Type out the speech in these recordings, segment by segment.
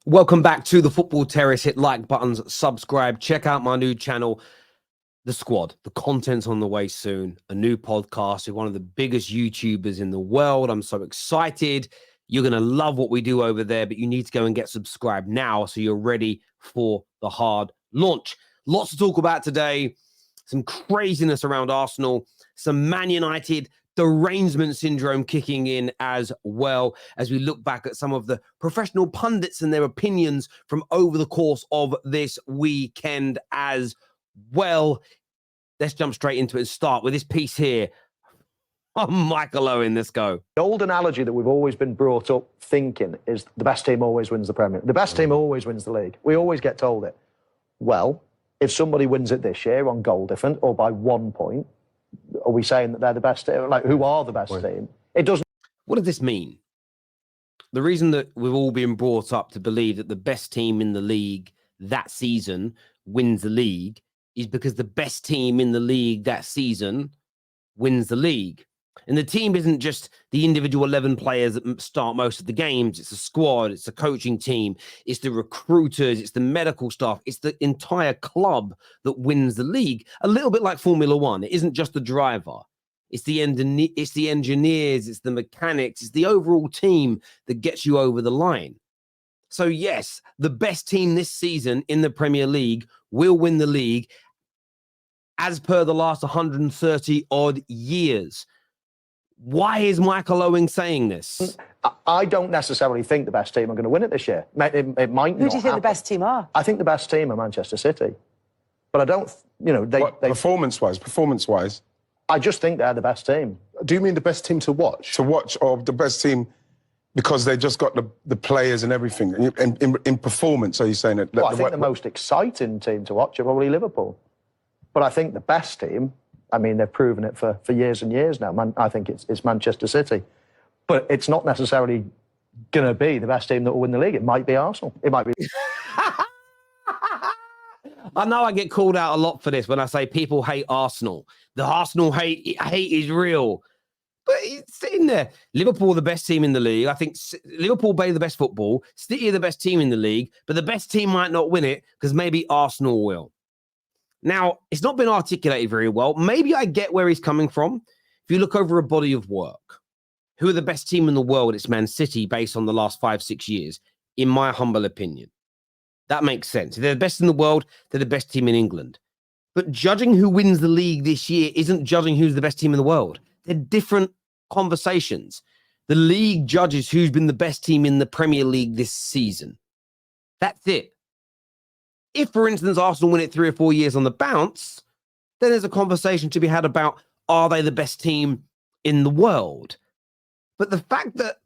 Welcome back to the Football Terrace. Hit like buttons, subscribe, check out my new channel, The Squad. The content's on the way soon. A new podcast with one of the biggest YouTubers in the world. I'm so excited. You're going to love what we do over there, but you need to go and get subscribed now so you're ready for the hard launch. Lots to talk about today. Some craziness around Arsenal, some Man United derangement syndrome kicking in as well as we look back at some of the professional pundits and their opinions from over the course of this weekend as well. Let's jump straight into it and start with this piece here. Oh, Michael Owen, let's go. The old analogy that we've always been brought up thinking is the best team always wins the Premier. The best team always wins the league. We always get told it. Well, if somebody wins it this year on goal different or by 1 point, are we saying that they're the best team? Like, who are the best team? It doesn't. What does this mean? The reason that we've all been brought up to believe that the best team in the league that season wins the league is because the best team in the league that season wins the league. And the team isn't just the individual 11 players that start most of the games. It's a squad. It's a coaching team. It's the recruiters. It's the medical staff. It's the entire club that wins the league. A little bit like Formula One. It isn't just the driver. It's the engineers. It's the mechanics. It's the overall team that gets you over the line. So yes, the best team this season in the Premier League will win the league as per the last 130 odd years. Why is Michael Owen saying this? I don't necessarily think the best team are going to win it this year. It might not. Who do you think the best team are? I think the best team are Manchester City. But I don't, they Performance-wise? I just think they're the best team. Do you mean the best team to watch? To watch, or the best team because they just got the players and everything? In performance, are you saying that? Well, I think the most exciting team to watch are probably Liverpool. But I think the best team, I mean, they've proven it for years and years now. I think it's Manchester City. But it's not necessarily going to be the best team that will win the league. It might be Arsenal. It might be... I know I get called out a lot for this when I say people hate Arsenal. The Arsenal hate is real. But it's sitting there. Liverpool are the best team in the league. I think Liverpool play the best football. City are the best team in the league. But the best team might not win it because maybe Arsenal will. Now, it's not been articulated very well. Maybe I get where he's coming from. If you look over a body of work, who are the best team in the world? It's Man City based on the last 5-6 years, in my humble opinion. That makes sense. If they're the best in the world, they're the best team in England. But judging who wins the league this year isn't judging who's the best team in the world. They're different conversations. The league judges who's been the best team in the Premier League this season. That's it. If, for instance, Arsenal win it 3 or 4 years on the bounce, then there's a conversation to be had about, are they the best team in the world? But the fact that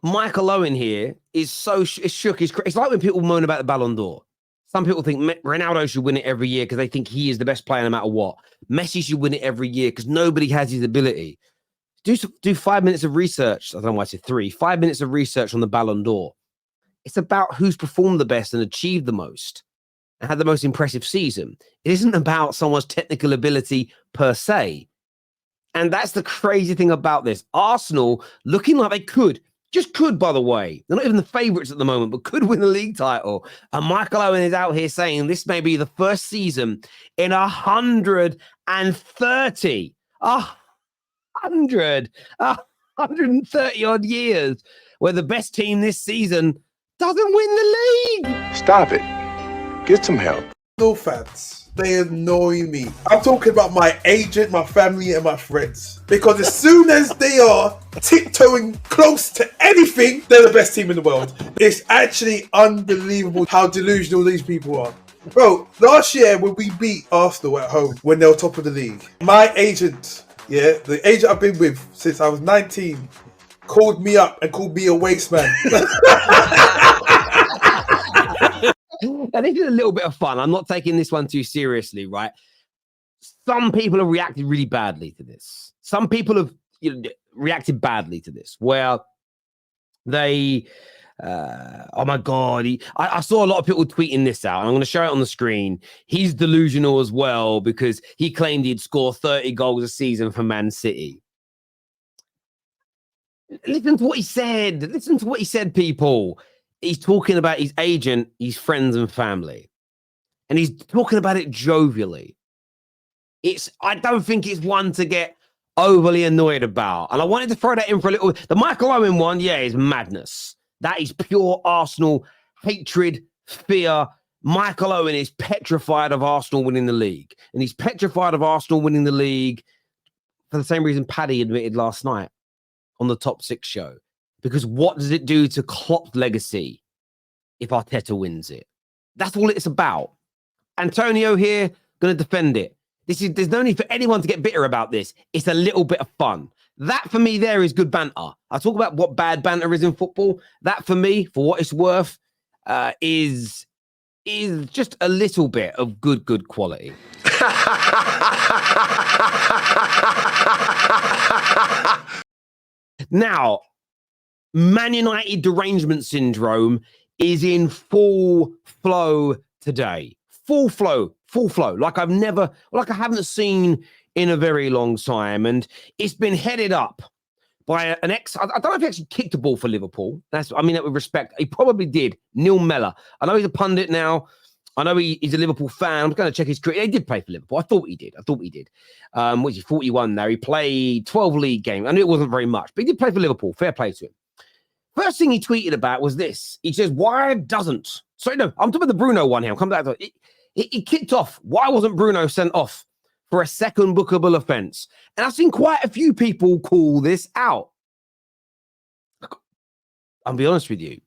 Michael Owen here is so shook, it's like when people moan about the Ballon d'Or. Some people think Ronaldo should win it every year because they think he is the best player no matter what. Messi should win it every year because nobody has his ability. Do 5 minutes of research. I don't know why I said 3. 5 minutes of research on the Ballon d'Or. It's about who's performed the best and achieved the most and had the most impressive season. It isn't about someone's technical ability per se. And that's the crazy thing about this. Arsenal looking like they could, by the way. They're not even the favourites at the moment, but could win the league title. And Michael Owen is out here saying this may be the first season in 130 odd years where the best team this season doesn't win the league. Stop it. Get some help. No fans, they annoy me. I'm talking about my agent, my family, and my friends. Because as soon as they are tiptoeing close to anything, they're the best team in the world. It's actually unbelievable how delusional these people are. Bro, last year when we beat Arsenal at home, when they were top of the league, my agent, the agent I've been with since I was 19, called me up and called me a waste man. And this is a little bit of fun. I'm not taking this one too seriously, right? Some people have reacted really badly to this. Some people have reacted badly to this, where they, oh my God, I saw a lot of people tweeting this out, and I'm going to show it on the screen. He's delusional as well because he claimed he'd score 30 goals a season for Man City. Listen to what he said. Listen to what he said, people. he's talking about his agent, his friends and family. And he's talking about it jovially. I don't think it's one to get overly annoyed about. And I wanted to throw that in for a little. The Michael Owen one, yeah, is madness. That is pure Arsenal hatred, fear. Michael Owen is petrified of Arsenal winning the league. And he's petrified of Arsenal winning the league for the same reason Paddy admitted last night on the Top 6 show. Because what does it do to Klopp's legacy if Arteta wins it? That's all it's about. Antonio here, going to defend it. There's no need for anyone to get bitter about this. It's a little bit of fun. That, for me, there is good banter. I talk about what bad banter is in football. That, for me, for what it's worth, is just a little bit of good quality. Now, Man United derangement syndrome is in full flow today. Full flow, like I haven't seen in a very long time. And it's been headed up by an I don't know if he actually kicked a ball for Liverpool. I mean that with respect. He probably did. Neil Mellor. I know he's a pundit now. I know he's a Liverpool fan. I'm going to check his career. He did play for Liverpool. I thought he did. Which is 41 now. He played 12 league games. I knew it wasn't very much, but he did play for Liverpool. Fair play to him. First thing he tweeted about was this. He says, why doesn't... Sorry, no, I'm talking about the Bruno one here. I'll come back to it. He kicked off. Why wasn't Bruno sent off for a second bookable offence? And I've seen quite a few people call this out. I'll be honest with you.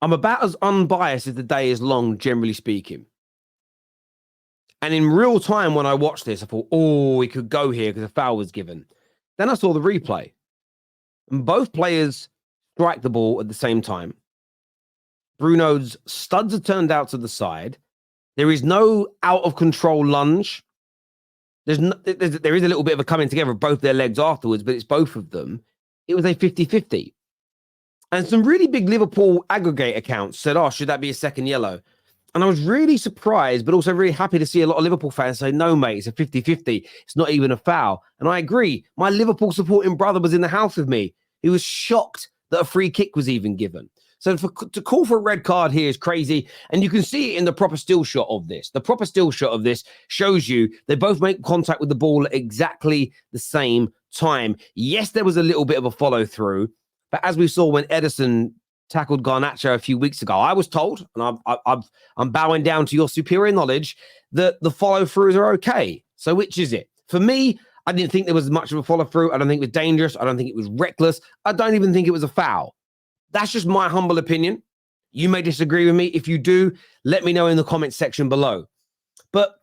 I'm about as unbiased as the day is long, generally speaking. And in real time, when I watched this, I thought, oh, he could go here because a foul was given. Then I saw the replay. And both players strike the ball at the same time. Bruno's studs are turned out to the side. There is no out-of-control lunge. There is a little bit of a coming together of both their legs afterwards, but it's both of them. It was a 50-50. And some really big Liverpool aggregate accounts said, oh, should that be a second yellow? And I was really surprised, but also really happy to see a lot of Liverpool fans say, no, mate, it's a 50-50. It's not even a foul. And I agree. My Liverpool supporting brother was in the house with me. He was shocked that a free kick was even given. So to call for a red card here is crazy. And you can see it in the proper still shot of this. The proper still shot of this shows you they both make contact with the ball at exactly the same time. Yes, there was a little bit of a follow through. But as we saw when Ederson tackled Garnacho a few weeks ago, I was told, and I'm bowing down to your superior knowledge, that the follow-throughs are okay. So which is it? For me, I didn't think there was much of a follow-through. I don't think it was dangerous. I don't think it was reckless. I don't even think it was a foul. That's just my humble opinion. You may disagree with me. If you do, let me know in the comments section below. But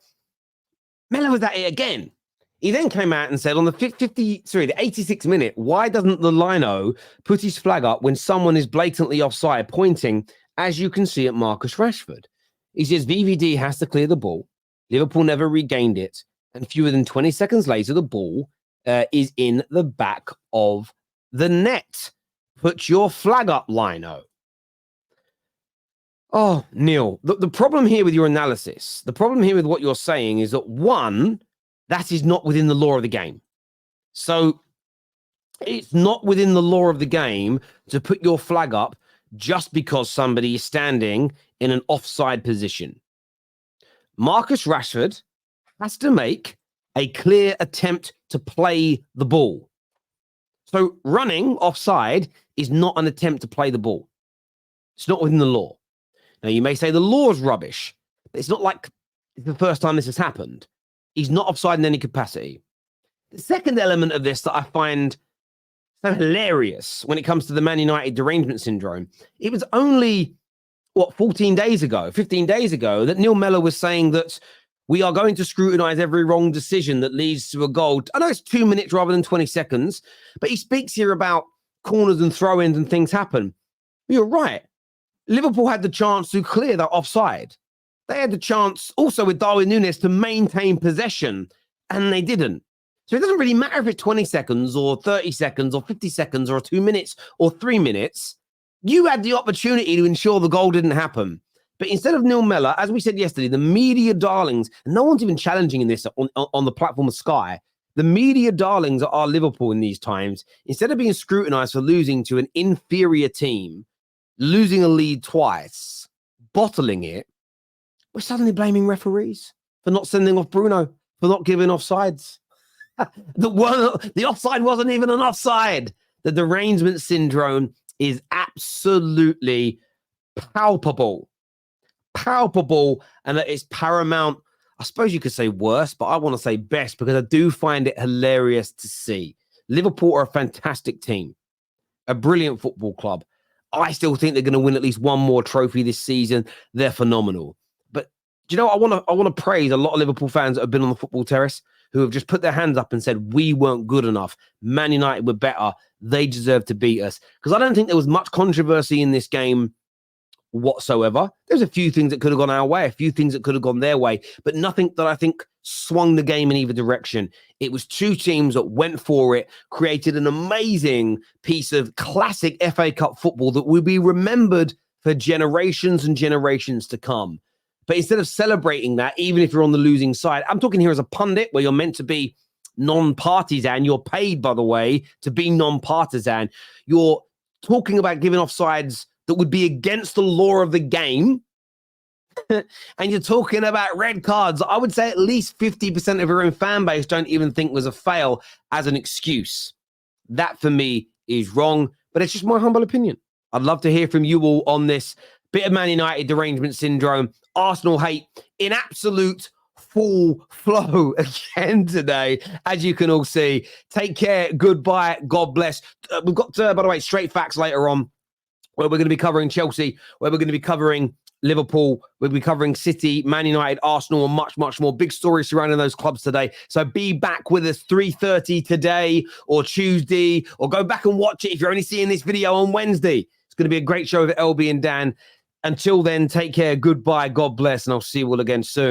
Mellor was at it again. He then came out and said on the 86th minute, why doesn't the lino put his flag up when someone is blatantly offside, pointing, as you can see, at Marcus Rashford? He says VVD has to clear the ball. Liverpool never regained it. And fewer than 20 seconds later, the ball is in the back of the net. Put your flag up, lino. Oh, Neil, the problem here with your analysis, the problem here with what you're saying is that, one, that is not within the law of the game. So it's not within the law of the game to put your flag up just because somebody is standing in an offside position. Marcus Rashford has to make a clear attempt to play the ball. So running offside is not an attempt to play the ball. It's not within the law. Now, you may say the law is rubbish, but it's not like it's the first time this has happened. He's not offside in any capacity. The second element of this that I find so hilarious when it comes to the Man United derangement syndrome, it was only, 15 days ago that Neil Mellor was saying that we are going to scrutinise every wrong decision that leads to a goal. I know it's 2 minutes rather than 20 seconds, but he speaks here about corners and throw-ins and things happen. You're right. Liverpool had the chance to clear that offside. They had the chance also with Darwin Núñez to maintain possession, and they didn't. So it doesn't really matter if it's 20 seconds or 30 seconds or 50 seconds or 2 minutes or 3 minutes. You had the opportunity to ensure the goal didn't happen. But instead of Neil Mellor, as we said yesterday, the media darlings, and no one's even challenging in this on the platform of Sky, The media darlings that are Liverpool in these times, instead of being scrutinised for losing to an inferior team, losing a lead twice, bottling it, we're suddenly blaming referees for not sending off Bruno, for not giving offsides. The offside wasn't even an offside. The derangement syndrome is absolutely palpable, and that it's paramount. I suppose you could say worse, but I want to say best because I do find it hilarious to see. Liverpool are a fantastic team, a brilliant football club. I still think they're going to win at least one more trophy this season. They're phenomenal. But do you know, I want to praise a lot of Liverpool fans that have been on the football terrace who have just put their hands up and said, we weren't good enough. Man United were better. They deserve to beat us. Because I don't think there was much controversy in this game whatsoever. There's a few things that could have gone our way, a few things that could have gone their way, but nothing that I think swung the game in either direction. It was two teams that went for it, created an amazing piece of classic FA Cup football that will be remembered for generations and generations to come. But instead of celebrating that, even if you're on the losing side, I'm talking here as a pundit where you're meant to be non-partisan. You're paid, by the way, to be non-partisan. You're talking about giving offsides that would be against the law of the game. And you're talking about red cards. I would say at least 50% of your own fan base don't even think was a fail as an excuse. That for me is wrong, but it's just my humble opinion. I'd love to hear from you all on this. Bit of Man United derangement syndrome, Arsenal hate in absolute full flow again today, as you can all see. Take care. Goodbye. God bless. We've got, by the way, straight facts later on, where we're going to be covering Chelsea, where we're going to be covering Liverpool, we'll be covering City, Man United, Arsenal, and much, much more. Big stories surrounding those clubs today. So be back with us 3:30 today or Tuesday, or go back and watch it if you're only seeing this video on Wednesday. It's going to be a great show with LB and Dan. Until then, take care, goodbye, God bless, and I'll see you all again soon.